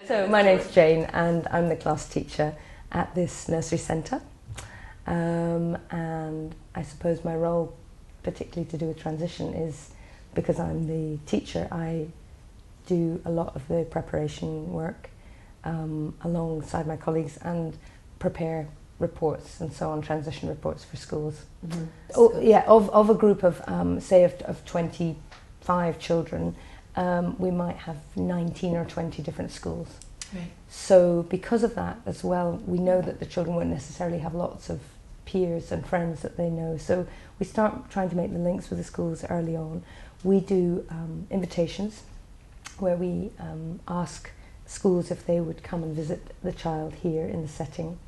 So my name's Jane and I'm the class teacher at this nursery centre, and I suppose my role, particularly to do with transition, is because I'm the teacher, I do a lot of the preparation work alongside my colleagues and prepare reports and so on, transition reports for schools. Mm-hmm. Of a group of say of 25 children, we might have 19 or 20 different schools. Right. So because of that as well, we know that the children won't necessarily have lots of peers and friends that they know. So we start trying to make the links with the schools early on. We do invitations where we ask schools if they would come and visit the child here in the setting.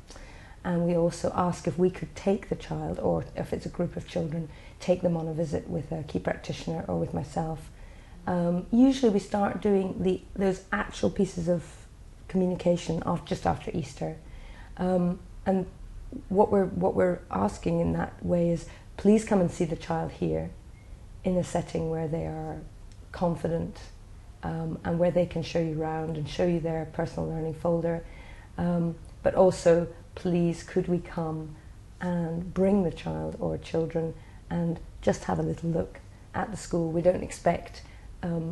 And we also ask if we could take the child, or if it's a group of children, take them on a visit with a key practitioner or with myself. Usually we start doing those actual pieces of communication just after Easter. And what we're asking in that way is, please come and see the child here in a setting where they are confident and where they can show you around and show you their personal learning folder. But also, please, could we come and bring the child or children and just have a little look at the school. We don't expect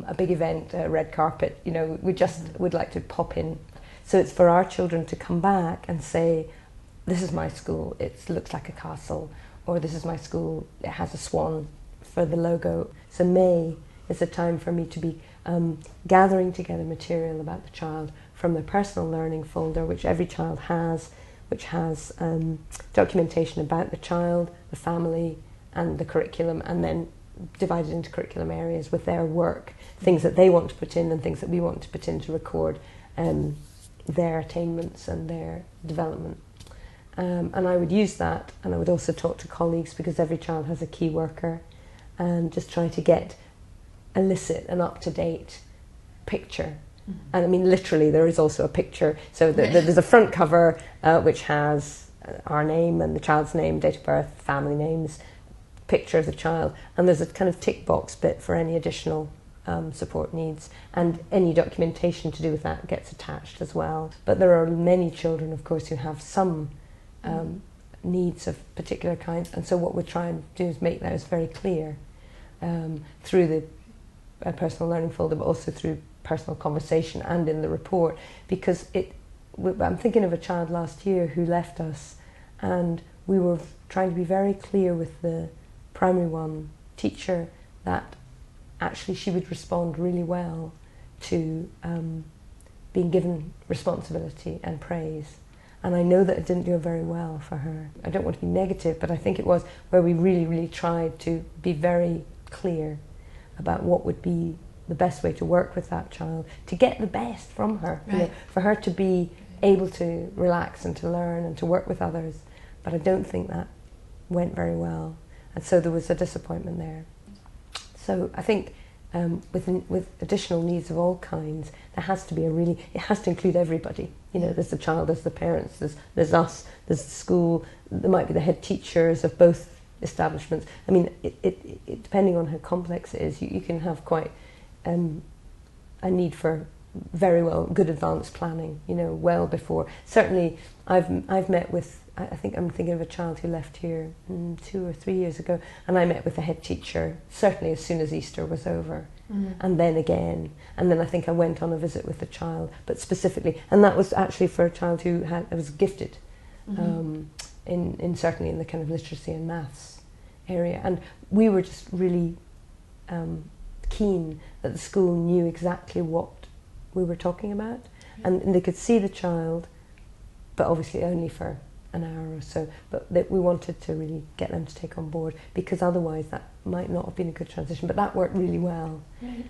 a big event, a red carpet, you know, we just would like to pop in. So it's for our children to come back and say, this is my school, it looks like a castle, or this is my school, it has a swan for the logo. So May is a time for me to be gathering together material about the child from the personal learning folder, which every child has, which has documentation about the child, the family, and the curriculum, and then divided into curriculum areas with their work, things that they want to put in and things that we want to put in to record their attainments and their development. And I would use that, and I would also talk to colleagues, because every child has a key worker, and just try to elicit an up-to-date picture. Mm-hmm. And I mean, literally, there is also a picture. So there's a front cover which has our name and the child's name, date of birth, family names, picture of the child, and there's a kind of tick box bit for any additional support needs, and any documentation to do with that gets attached as well. But there are many children, of course, who have some needs of particular kinds, and so what we're trying to do is make those very clear through the personal learning folder, but also through personal conversation and in the report, because I'm thinking of a child last year who left us, and we were trying to be very clear with the primary one teacher that actually she would respond really well to being given responsibility and praise. And I know that it didn't go very well for her. I don't want to be negative, but I think it was where we really, really tried to be very clear about what would be the best way to work with that child, to get the best from her, right. You know, for her to be able to relax and to learn and to work with others. But I don't think that went very well. And so there was a disappointment there. So I think with additional needs of all kinds, there has to be it has to include everybody. You know, there's the child, there's the parents, there's us, there's the school, there might be the head teachers of both establishments. I mean, it depending on how complex it is, you can have quite a need for very good advanced planning, you know, well before. Certainly I've met with, I think I'm thinking of a child who left here 2 or 3 years ago, and I met with the head teacher certainly as soon as Easter was over. Mm-hmm. And then again, and then I think I went on a visit with the child, but specifically, and that was actually for a child who was gifted, mm-hmm. Certainly in the kind of literacy and maths area, and we were just really keen that the school knew exactly what we were talking about, and they could see the child, but obviously only for an hour or so, but we wanted to really get them to take on board, because otherwise that might not have been a good transition, but that worked really well. Right.